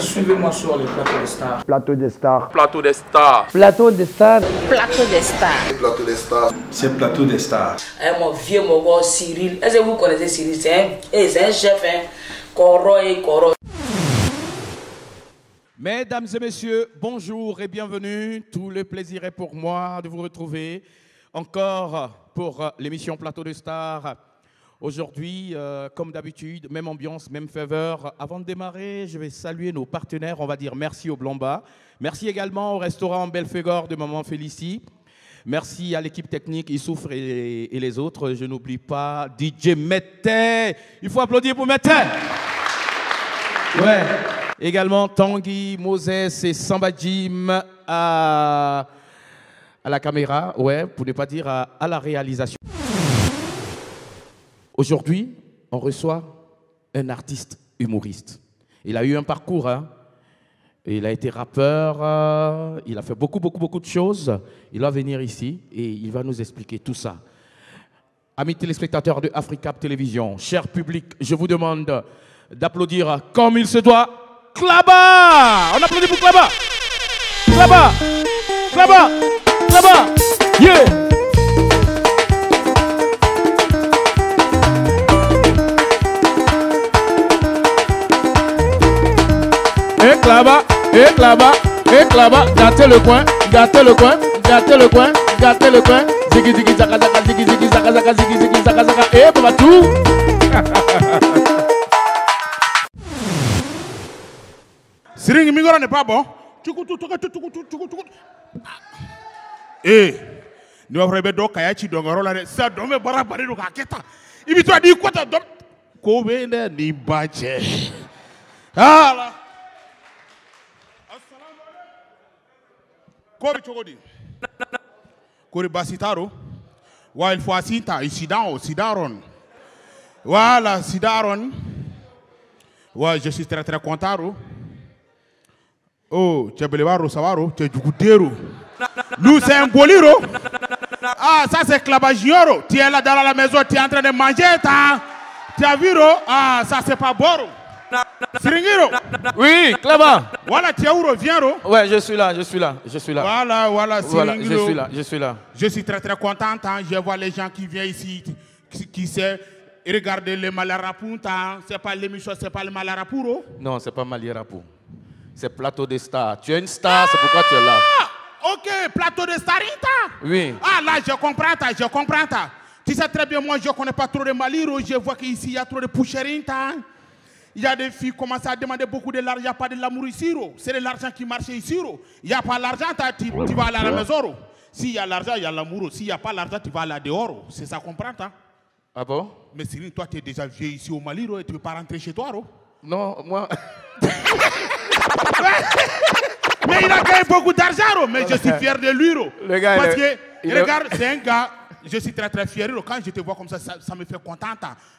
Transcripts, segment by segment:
Suivez-moi sur le plateau des stars. Plateau des stars. Plateau des stars. Plateau des stars. Plateau des stars. Plateau des stars. C'est plateau des stars. Mon vieux mogo Cyril. Est-ce que vous connaissez Cyril? C'est un chef, hein. Coro et Coro. Mesdames et messieurs, bonjour et bienvenue. Tout le plaisir est pour moi de vous retrouver encore pour l'émission Plateau des stars. Aujourd'hui, comme d'habitude, même ambiance, même faveur. Avant de démarrer, je vais saluer nos partenaires. On va dire merci au Blomba. Merci également au restaurant Belphégor de Maman Félicie. Merci à l'équipe technique, Issoufre et les autres. Je n'oublie pas DJ Mété. Il faut applaudir pour Mété. Ouais. Également Tanguy, Moses et Samba Jim à la caméra. Ouais, pour ne pas dire à la réalisation. Aujourd'hui, on reçoit un artiste humoriste. Il a eu un parcours, hein. Il a été rappeur, il a fait beaucoup de choses. Il va venir ici et il va nous expliquer tout ça. Amis téléspectateurs de Africa Télévision, cher public, je vous demande d'applaudir comme il se doit. Klaba! On applaudit pour Klaba! Klaba! Klaba! Klaba! Yeah! Éclaba, gâtez le coin, ziggy ziggy zaka zaka, ziggy ziggy zaka zaka, ziggy ziggy zaka zaka, et papa tout. Siringi Migoro n'est pas bon. Eh, nous avons fait donc Kayachi Dongoro là, ça donne bara bari do kaketa. Ibi toi di quoi ta dom? Kobe ni bache. Ah là. Kori chogodi. Kori basitaro. Wa il faut assinta sidaron. Voilà, sidaron. Ouais, je suis très content. Oh, tu es belevaro, savaro, tu es djoukutero. Nous c'est un boliro. Ah, ça c'est clabagioro. Tu es là dans la maison, tu es en train de manger, tu as vu, ah, ça c'est pas boro. Siringiro. Oui, Klaba. Voilà, tu es où, viens, ouais, je suis là. Voilà, Siringiro. Voilà, je suis là. Je suis très content, je vois les gens qui viennent ici, qui sait regarder les Malarapou, c'est pas l'émission, c'est pas le Malarapou. Non, c'est pas Malarapou. C'est Plateau des stars. Tu es une star, c'est pourquoi tu es là. Ok, Plateau des stars. Oui. Ah là, je comprends. Tu sais très bien, moi je ne connais pas trop de Maliro. Je vois qu'ici il y a trop de pouchérines. Il y a des filles qui commencent à demander beaucoup de l'argent. Il n'y a pas de l'amour ici. C'est de l'argent qui marche ici. Il n'y a pas l'argent, tu vas aller à la maison. S'il y a l'argent, il y a l'amour. S'il n'y a pas l'argent, tu vas aller dehors. C'est ça, comprends. Ah bon? Mais Cyril, toi tu es déjà vieux ici au Mali et tu ne veux pas rentrer chez toi. Non, moi... Mais il a gagné beaucoup d'argent, mais je suis fier de lui. Le gars, parce que, regarde, c'est un gars, je suis très fier. Quand je te vois comme ça, ça me fait content.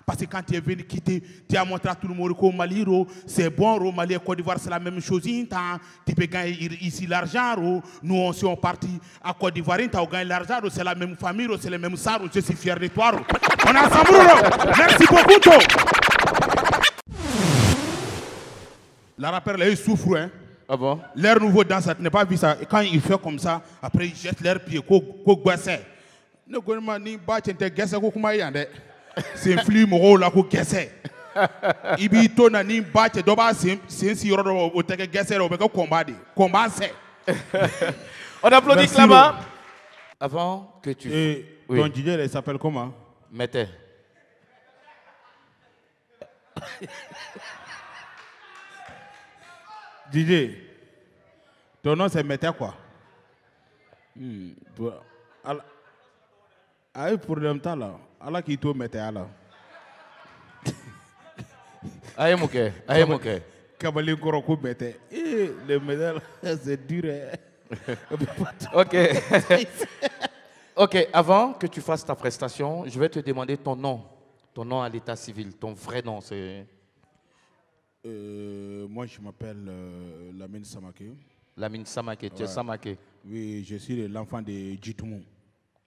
Parce que quand tu es venu quitter, tu as montré à tout le monde qu'au Mali, c'est bon, au Mali et Côte d'Ivoire, c'est la même chose. Tu peux gagner ici l'argent. Nous, on est partis à Côte d'Ivoire, tu as gagné l'argent, c'est la même famille, c'est le même sang. Je suis fier de toi. On est ensemble. Merci beaucoup. La rappeur, là, il souffre. Hein. Ah bon? L'air nouveau dans ça, tu n'as pas vu ça. Et quand il fait comme ça, après il jette l'air pied. C'est un flux moro là ko gesse. Ibi to na ni bache doba c'est si yoro o teke gesse o beko combat c'est. On applaudit Klaba. Avant que tu... Oui. Ton DJ il s'appelle comment? Mété. DJ, ton nom c'est Mété quoi? Ah, pour le temps là, Allah qui te Mété là. Aïe moqué. Kabali Goroko Mété. Le Mété c'est dur. Ok. Ok, avant que tu fasses ta prestation, je vais te demander ton nom. Ton nom à l'état civil, ton vrai nom c'est... Moi, je m'appelle Lamine Samaké. Lamine Samaké, tu es Samaké. Oui, je suis l'enfant de Djitoumou.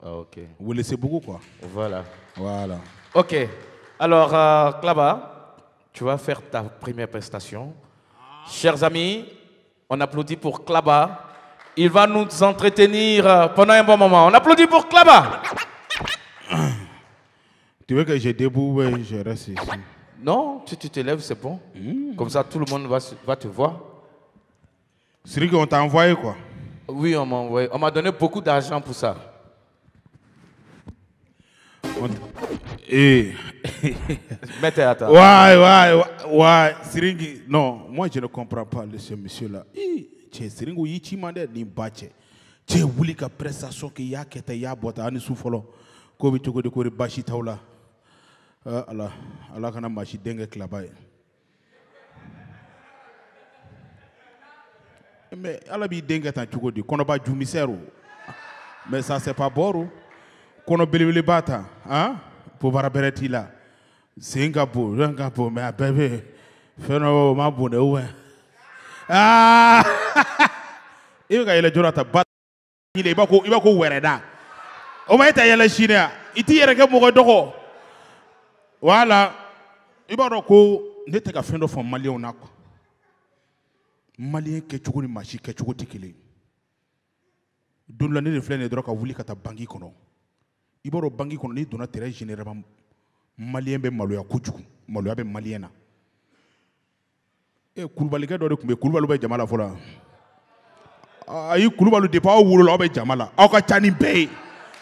Ah, ok. Vous laissez beaucoup, quoi. Voilà. Voilà. Ok. Alors, Klaba, tu vas faire ta première prestation. Chers amis, on applaudit pour Klaba. Il va nous entretenir pendant un bon moment. On applaudit pour Klaba. Tu veux que je debout ou je reste ici? Non, tu te lèves, c'est bon. Comme ça, tout le monde va te voir. C'est qu'on t'a envoyé quoi? Oui, on m'a envoyé. On m'a donné beaucoup d'argent pour ça. Et... Mettez à table. Ouais. Siringi, non, moi je ne comprends pas ce monsieur-là. Siringo yichi mande ni bache. Tu voulu que prestation que ya kete ya bota ani soufolo. Ko bi toko de ko bashi taula. Allah kana mashi dengue klabaye. Mais Allah bi dengue tan toko de kono ba jumisero. Mais ça c'est pas boro. Kono belebele bata, hein? Pour barabereti là. Singapour, mais bébé. Feno ma bonne ouais. Ah! Il va y aller Jonathan bat. Il va ko wereda. O ma eta yele chine. Iti yere ke mo doko. Voilà. Il va ko ne te ka fendo fo malien na ko. Malien ke chugo ni machi ke chugo tikile. Don la ne flene droka wuli kata bangi kono. Il va bangi kono ni dona terrain généralement malien be maloya kujugu. Maloya be maliena. Koulibaly ke dɔ de tun bɛ Koulibaly bɛ jama la fɔlɔ ayi Koulibaly depuis aw wolola aw bɛ jama la aw ka ca ni bɛɛ ye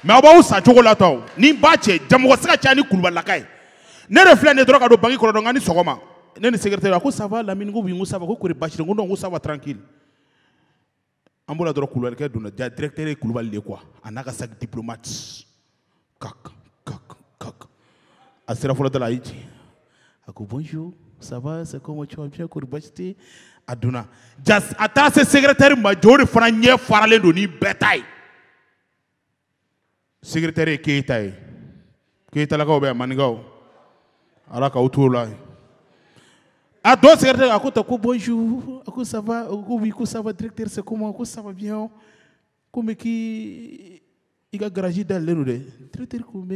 mais aw b'aw sa cogo la tɔ ni ba cɛ jamɔgɔ se ka ca ni Koulibalylaka ye ne de filɛ nin ye dɔrɔn ka don banque kɔnɔ dɔn nka ni sɔgɔma ne ni secrétaire a ko ça va Lamine ko oui ko ça va ko kori basi tɛ ko non ko ça va tranquille an b'o la dɔrɔn Koulibaly kɛ donna directeur ye Koulibaly de quoi a n'a ka sac diplomate kak a sera fɔlɔ da la a y'i ci a ko bonjour. Ça va, c'est comme tu as bien courbacheté. Aduna. Just attends, ce secrétaire major de Franier Farale Doni Betaille. Secrétaire Keita. Keita la Gaube Manigao. Alaka autour là. A deux secrétaires à côté, bonjour. À ça va, oui, ça va, directeur, c'est comment, ça va bien. Comme qui. Il a garagé dans le directeur, comme.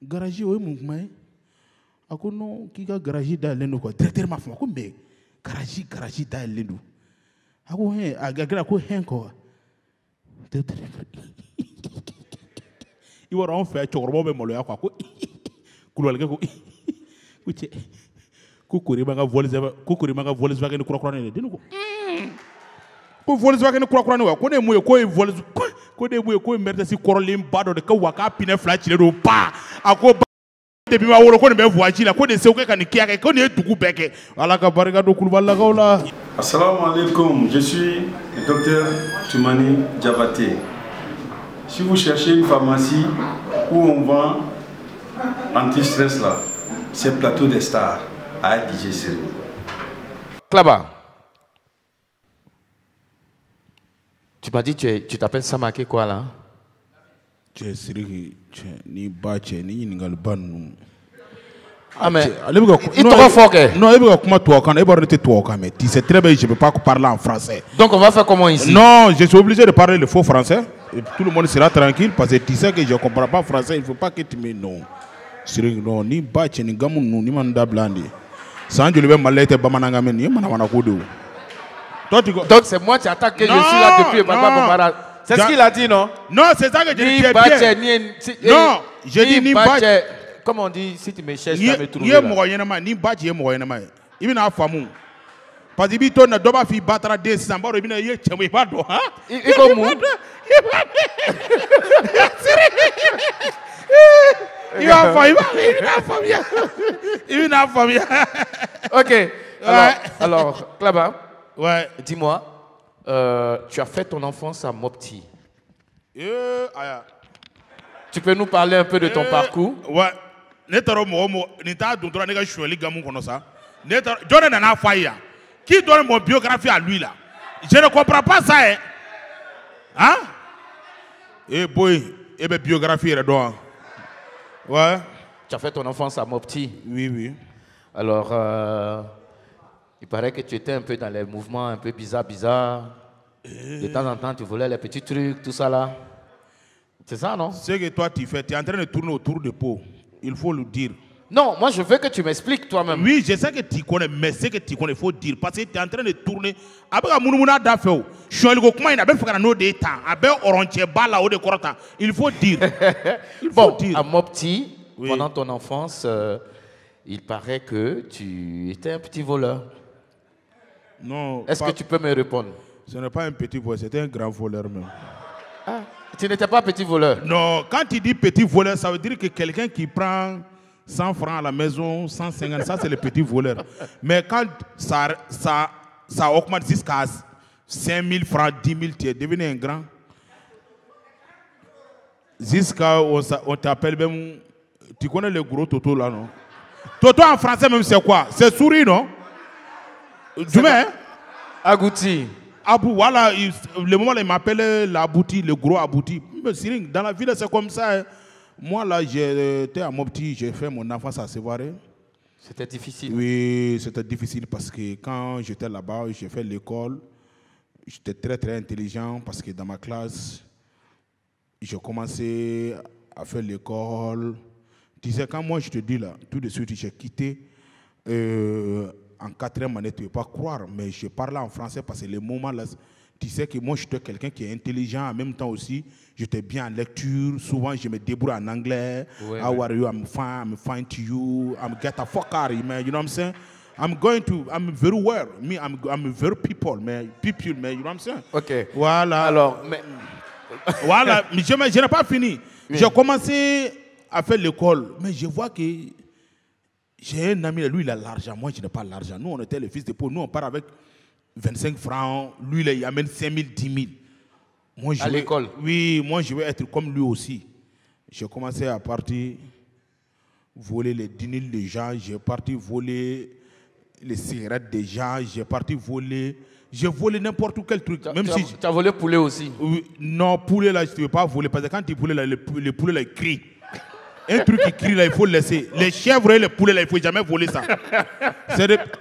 Garagé, oui, mon main. Ako non ki ka garage da lendo ko directeur ma fama ko me garage da lendo ako he agagra ko hen ko iwara on fait chorbo be molo ya ko Koulibaly ko kuche ko kori manga Volkswagen kura ne dinu ko Volkswagen kura ne wa ko ne moye ko Volkswagen ko ne moye ko Mercedes Corolla bado de ka waka pine flat chile do pa ako depuis ma wolo ko ne be voiture la ko ne se ko ka ni kiaka ko ne dugu beke ala ka barika do Koulibaly la gaula. Assalamu alaikum, je suis le docteur Toumani Diabaté. Si vous cherchez une pharmacie où on vend anti-stress là, c'est Plateau des Stars à DJ Siri. Klaba, tu m'as dit tu t'appelles Samake quoi là? Tu Siri, ni bache ni ningal banu. Ah mais il te fort que non, il veut comment toi quand il va arrêter toi quand même. Tu sais très bien, je ne peux pas parler en français. Donc on va faire comment ici? Non, je suis obligé de parler le faux français. Et tout le monde sera tranquille parce que tu sais que je ne comprends pas français. Il ne faut pas que tu me non. Siri non, ni bache ni gamu ni manda blandi. Sans je le vais malette bamananga men ni manamana kodo. Donc c'est moi qui attaque que je suis là depuis Barbara. C'est ce qu'il a dit, non? Non, c'est ça que je dis. Non, je dis ni bache. Comme on dit, si tu me cherches, tu vas me trouver. Ni bache ye moyenama. Il n'a famu. Parce que tu as doba fi batra de samba ro bina ye chemo ba do ha. Il comme il a famu. OK. Alors Klaba, ouais, dis-moi, tu as fait ton enfance à Mopti. Tu peux nous parler un peu de ton parcours? Ouais. Netaro mo ni ta don dora ne ga shweli gamu kono sa. Netaro Jordan na fire. Qui donne mon biographie à lui là? Je ne comprends pas ça hein. Hein? Eh boy, eh ben biographie là dedans. Ouais. Tu as fait ton enfance à Mopti. Oui. Alors il paraît que tu étais un peu dans les mouvements un peu bizarres. De temps en temps, tu volais les petits trucs, tout ça là. C'est ça, non? Ce que toi tu fais, tu es en train de tourner autour de pot. Il faut le dire. Non, moi je veux que tu m'expliques toi-même. Oui, je sais que tu connais, mais c'est que tu connais, il faut dire. Parce que tu es en train de tourner. Il faut dire. Il faut dire. À Mopti, Oui. pendant ton enfance, il paraît que tu étais un petit voleur. Non. Est-ce que tu peux me répondre? Ce n'est pas un petit voleur, c'était un grand voleur même. Ah, tu n'étais pas petit voleur? Non, quand tu dis petit voleur, ça veut dire que quelqu'un qui prend 100 francs à la maison, 150, ça c'est le petit voleur. Mais quand ça augmente jusqu'à 5 000 francs, 10 000, tu es devenu un grand. Jusqu'à on t'appelle même, tu connais le gros Toto là, non? Toto en français même c'est quoi? C'est souris, non? Tu mets, hein? Agouti. Abou, voilà, le moment où il m'appelle l'abouti, le gros abouti. Mais Siring, dans la ville, c'est comme ça. Hein. Moi, là, j'étais à Mopti, j'ai fait mon enfance à Sévaré. C'était difficile. Oui, c'était difficile parce que quand j'étais là-bas, j'ai fait l'école. J'étais très, très intelligent parce que dans ma classe, j'ai commencé à faire l'école. Tu sais, quand moi, je te dis là, tout de suite, j'ai quitté. En 4e année, tu ne peux pas croire, mais je parlais en français parce que les moments là, tu sais que moi, j'étais quelqu'un qui est intelligent, en même temps aussi, j'étais bien en lecture, souvent je me débrouille en anglais. Ouais, How are you? I'm fine to you. I'm get a fuck out of here, man. You know what I'm saying? I'm very well. Me, I'm very people, man. People, man. You know what I'm saying? Ok. Voilà. Alors, mais... Voilà, mais je n'ai pas fini. Oui. J'ai commencé à faire l'école, mais je vois que j'ai un ami, lui il a l'argent, moi je n'ai pas l'argent. Nous on était les fils de pauvres, nous on part avec 25 francs, lui il amène 5 000, 10 000. Moi, à l'école? Oui, moi je veux être comme lui aussi. J'ai commencé à partir voler les dîners des gens, j'ai parti voler les cigarettes des gens, j'ai parti voler, j'ai volé n'importe quel truc. Tu as volé poulet aussi? Oui, non, poulet là je ne veux pas voler parce que quand tu poulet là, le poulet là il crie. Un truc qui crie là, il faut le laisser. Les chèvres et les poulets là, il ne faut jamais voler ça.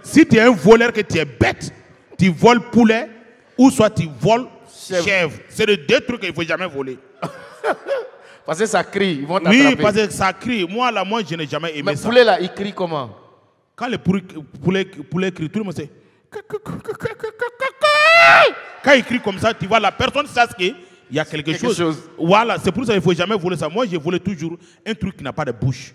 Si tu es un voleur, que tu es bête, tu voles poulet ou soit tu voles chèvre. C'est les deux trucs qu'il ne faut jamais voler. Parce que ça crie, ils vont t'attraper. Oui, parce que ça crie. Moi, je n'ai jamais aimé ça. Mais poulet là, il crie comment? Quand le poulet crie, tout le monde sait. Quand il crie comme ça, tu vois, la personne sait qu'il y a quelque chose. Voilà, c'est pour ça qu'il ne faut jamais voler ça. Moi, j'ai volé toujours un truc qui n'a pas de bouche.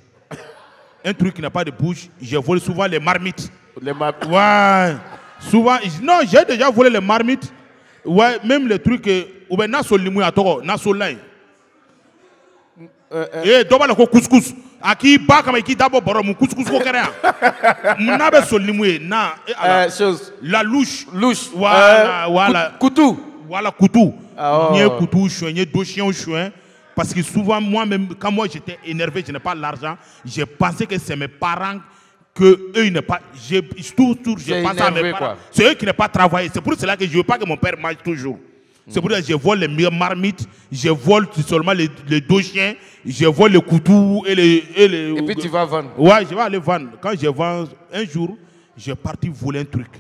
Un truc qui n'a pas de bouche. J'ai volé souvent les marmites. Ouais. Souvent, non, j'ai déjà volé les marmites. Ouais, même les trucs. Ou bien, n'a solimou à toro, n'a solai. Eh, doba le couscous. Aki ba comme qui d'abord boro mon couscous ko kere. N'a be solimou na. Chose. La louche. Louche. Voilà. Coutou. Voilà, coutou. Oh. Ni coutou, chouin, ni deux chiens au chouin. Parce que souvent, moi-même, quand moi j'étais énervé, je n'ai pas l'argent, j'ai pensé que c'est mes parents, que eux, ils n'ont pas. J'ai pensé à mes parents. C'est eux qui n'ont pas travaillé. C'est pour cela que je ne veux pas que mon père mange toujours. C'est pour ça que je vole les marmites, je vole seulement les deux chiens, je vole les couteaux et les. Et puis tu vas vendre. Ouais, je vais aller vendre. Quand je vends, un jour, j'ai parti voler un truc,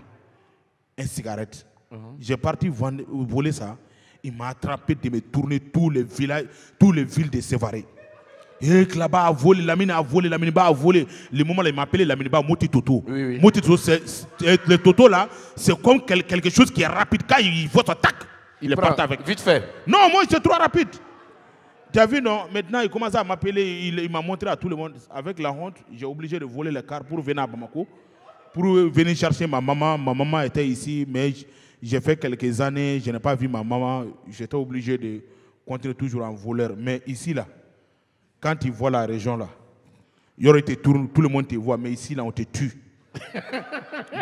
une cigarette. J'ai parti voler ça. Il m'a attrapé de me tourner tous les villages, toutes les villes de Sévaré. Et là-bas a volé, la mine a volé, la mine a volé. Le moment où il m'a appelé la mine a Moti Toto. Oui, oui. Moti Toto, le Toto là, c'est comme quelque chose qui est rapide. Quand il faut s'attaquer, il est parti avec. Vite fait. Non, moi c'est trop rapide. Tu as vu, non? Maintenant, il commence à m'appeler, il m'a montré à tout le monde. Avec la honte, j'ai obligé de voler le car pour venir à Bamako. Pour venir chercher ma maman. Ma maman était ici, mais j'ai fait quelques années, je n'ai pas vu ma maman. J'étais obligé de continuer toujours en voleur. Mais ici, là, quand tu vois la région, là, il y aurait été tout le monde te voit, mais ici, là, on te tue.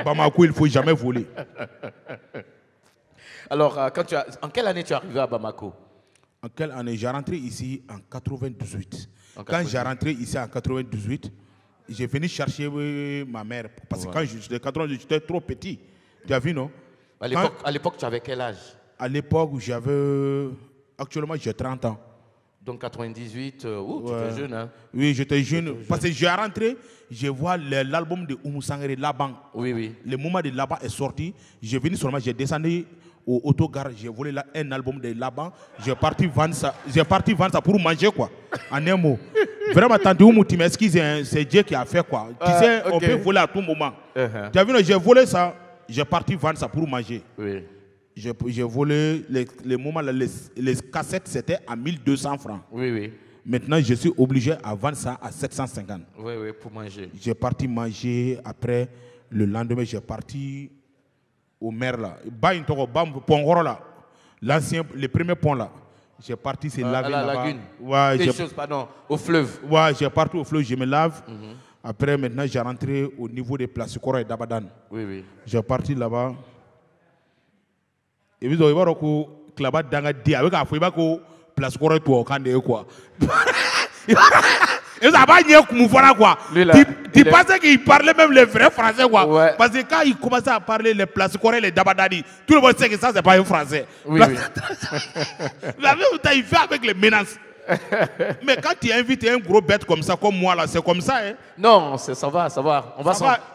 Bamako, il ne faut jamais voler. Alors, en quelle année tu es arrivé à Bamako? En quelle année? J'ai rentré ici en 98. Quand j'ai rentré ici en 98, j'ai venu chercher ma mère. Parce que quand j'étais 98, j'étais trop petit. Tu as vu, non? À l'époque, tu avais quel âge? À l'époque, actuellement, j'ai 30 ans. Donc 98, tu étais jeune, hein? Oui, j'étais jeune. Parce que j'ai rentré, je vois l'album de Oumou Sangaré, Laban. Oui, oui. Le moment de Laban est sorti. J'ai venu seulement, j'ai descendu au autogare, j'ai volé un album de Laban. J'ai parti vendre ça pour manger, quoi. En un mot. Vraiment, tante Oumou, tu m'excuses, hein, c'est Dieu qui a fait quoi. Tu sais, on peut voler à tout moment. Tu as vu, j'ai volé ça, j'ai parti vendre ça pour manger. Oui. J'ai volé les moments, les cassettes, c'était à 1200 francs. Oui, oui. Maintenant, je suis obligé à vendre ça à 750. Oui, oui, pour manger. J'ai parti manger. Après, le lendemain, j'ai parti au maire là. L'ancien, le premier pont là. J'ai parti se laver à la là-bas. lagune. Ouais, Pardon, au fleuve. Ouais, j'ai parti au fleuve, je me lave. Après, maintenant, j'ai rentré au niveau des places Koro et d'Abadan. Oui, oui. J'ai parti là-bas. Et vous avez vu que là-bas, dans la dia, avec un fouille, place Koro et tout, quoi. Et ça va dire que voilà quoi. Tu pensais qu'il parlait même les vrais français quoi. Ouais. Parce que quand il commençait à parler les places coréennes, les dabadani, tout le monde sait que ça c'est pas un français. Oui, oui. La même temps il fait avec les menaces. Mais quand tu invites un gros bête comme ça, comme moi là, c'est comme ça. Hein? Non, ça va, ça va.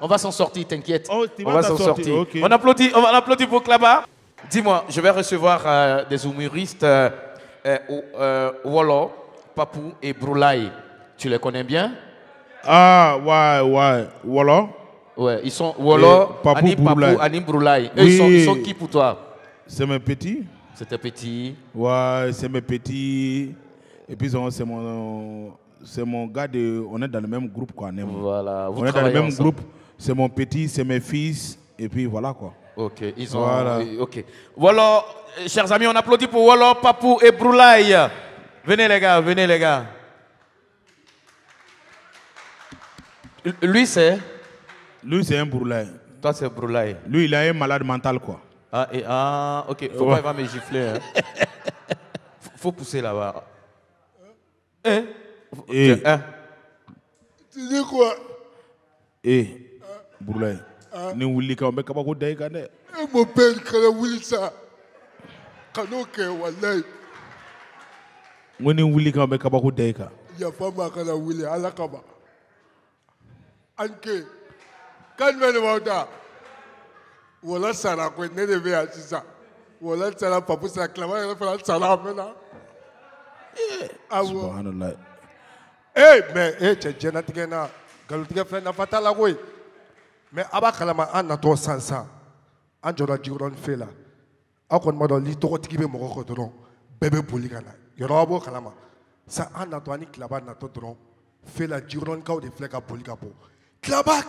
On va s'en sortir, t'inquiète. Oh, on va s'en sortir. Okay. On applaudit pour Klaba. Dis-moi, je vais recevoir des humoristes Wolo, Papou et Broulaye. Tu les connais bien? Ah, ouais. Wolo? Ouais, ils sont Wolo, Papou, Anim Broulaye. Eux, Oui. ils sont qui pour toi? C'est mes petits. C'est tes petits. Ouais, c'est mes petits. Et puis c'est mon gars on est dans le même groupe quoi. Voilà, on est dans le même groupe. C'est mon petit, c'est mes fils. Et puis voilà quoi. Ok, ils ont. Voilà. Ok. Wolo, chers amis, on applaudit pour Wolo, Papou et Broulaye. Venez les gars. Lui c'est un Broulaye. Toi c'est Broulaye. Lui il a un malade mental quoi. Ok. Faut pas me gifler. Hein. Faut pousser là-bas. Tu dis quoi? Broulaye. Ni wuli ka on be kabako day ka ne. Mon père kana wuli ça. Kano ke wallahi. Ni wuli ka on be kabako day ka. Ya fama kana wuli ala kaba. Anke kan mene wauta wala sara ko ne de vea sisa wala sara papu sa klama ne fala sara mena Subhanallah. Mais tu jena tigena galutige fle na fatala koy mais aba kalama an na to sansa an jora jiron fela akon modo li to tigi be mo ko doron bebe boli kana yoro abo kalama sa an na to ani klaba na to doron fela jiron ka o de fle ka boli ka bo Klaba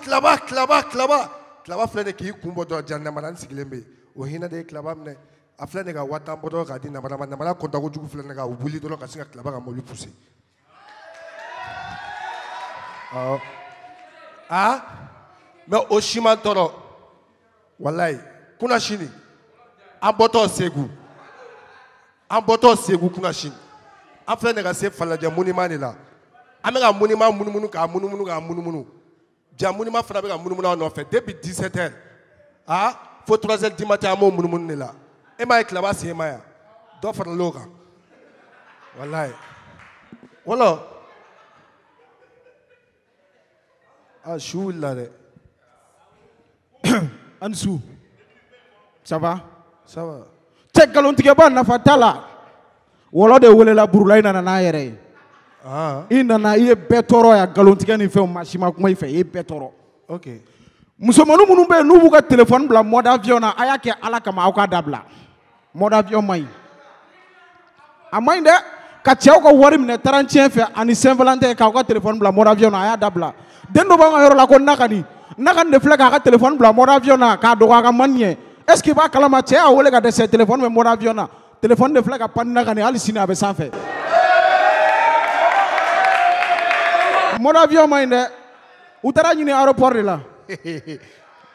flene ki kumbo do janna manan sigilembe o hina de klaba mne a flene ga wata bodo ga dina mara konta ko jugu flene ga ubuli do ka singa klaba ga molu pousser mais o shima toro wallahi kuna shini amboto segu kuna shini a flene ga se falaja munimani la amega munima munumunu Jamouni m'a frappé à Mounouna en fait depuis 17h. Faut 3h du matin à Mounouna là. Et ma là-bas c'est Maya. Doit faire le loga. Wallahi. Voilà. Chou là. Ansou. Ça va? Ça va. Check galontigeba na fatala. Wala de wele la Broulaye na yere. I nana i ye bɛɛ tɔɔrɔ ya nkalontigɛ ni fɛnw maa si ma kuma i fɛ i ye bɛɛ tɔɔrɔ. Ok. Musomaninw minnu bɛ yen n'u b'u ka téléphone bila mode avion na a y'a kɛ Ala kama aw k'a dabila. Mode avion man ɲi. A man ɲi dɛ ka cɛw ka wari minɛ taranciɲɛ fɛ ani Saint Valentin k'aw ka téléphone bila mode avion na a y'a dabila. Den dɔ b'an ka yɔrɔ la ko Nakani de filɛ k'a ka téléphone bila mode avion na k'a dɔgɔ a ka mani ɲɛ. Est ce que i b'a kalama cɛ y'a wele ka dɛsɛ téléphone bɛ mode avion na téléphone de filɛ ka panne Nakani hali sini a bɛ sanfɛ. Mon avion m'a aidé. Où t'as ramené à l'aéroport là?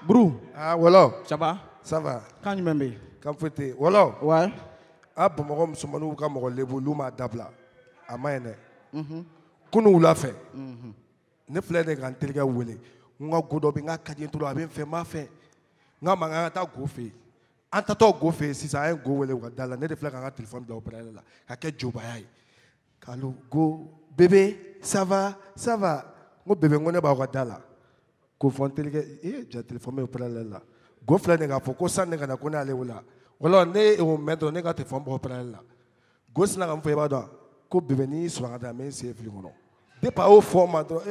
Brou. Voilà. Ça va? Ça va. Quand tu m'aimes? Quand tu es. Voilà. Ouais. Bon, moi, je suis venu à Luma Dabla. À Maine. Qu'on l'a fait. Ne flène de grand télé wele. On a goudou bien qu'à tout a bien fait ma fait. N'a mangé ta gouffe. Anta to gouffe si ça un go wele dans la ne de flène un téléphone de l'opéra là. Qu'à Joe Bayay. Kalo go bébé. Ça va. Mon bébé, on est pas là. Go fontel, j'ai téléphoné au préalable là. Go flâner nega, faut qu'on s'en nega na qu'on aller là. Voilà, né au maître nega téléphone au préalable là. Go s'en a fait pas dans. Go bébé ni soit dans mes c'est fligono. T'es pas au fond maintenant.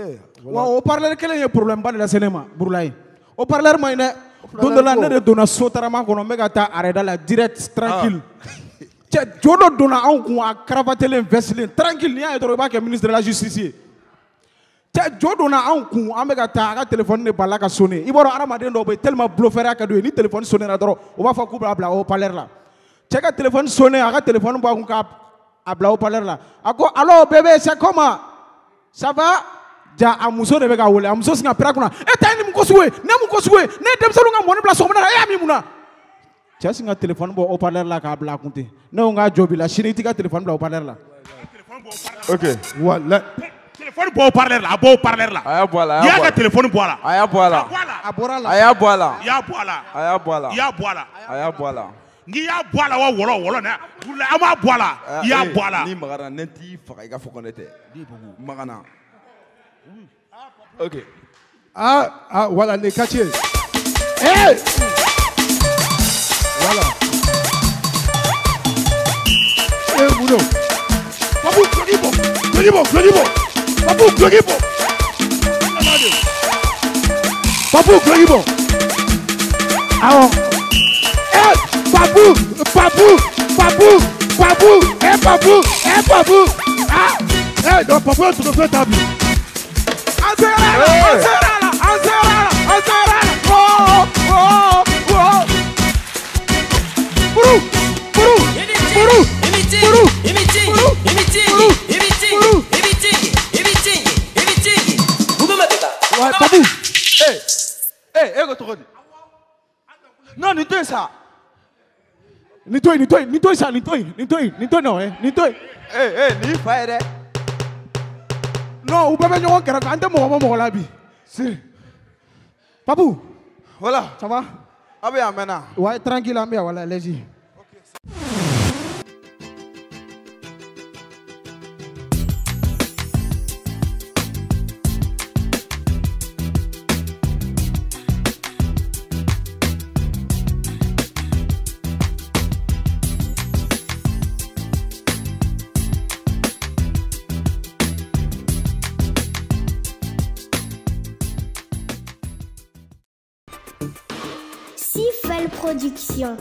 Au parleur, quel est le problème de la cinéma, Bourlaï? Au parleur, moi, don de la ne de donna sotarama kono mega ta arrêta la direct tranquille. Tiens, jodo donna an kun a cravatelen veslen tranquille ni a doro ba ke ministre de la justice. Tiens, jodo na an kun an mega ta ka téléphone ne bala ka sonner. I boro aramaden do be tellement bluffer ka do ni téléphone sonner na doro o ba fa ku bla au parleur la. Tiens ka téléphone sonner aka téléphone ba kun ka abla au parleur la. Ako allo bébé c'est comment? Ça va? Ja amuso de bega wole amuso singa pera kuna etani mukoswe ne mukoswe ne demsalu nga moni place omona ya mimuna ja singa téléphone bo haut-parleur la ka bla kunte ne nga jobi la chiniti ka téléphone bla haut-parleur la OK voilà téléphone bo haut-parleur la bo haut-parleur la aya boala ya ka téléphone boala aya boala abora la aya boala ya boala aya boala ya boala aya boala ngi ya boala wa wolo na bula ama boala ya boala ni magana nenti faka iga fokonete magana. OK. Voilà les quartiers. Hey! Voilà. Eh, Bruno. Papou, Clodibo. Papou, Clodibo. Papou, Clodibo. Alors. Eh, Papou. Eh, Papou. Ah! Eh, donc Papou, tu te fais ta vie. Non, nitoi ça. Nitoi ça, nitoi non, nitoi. Ni faire. Non, vous pouvez nous faire un peu de la vie. Papou. Voilà. Ça va? Ah bien, maintenant. Ouais, tranquille, amia, voilà, allez-y. Sifel Production.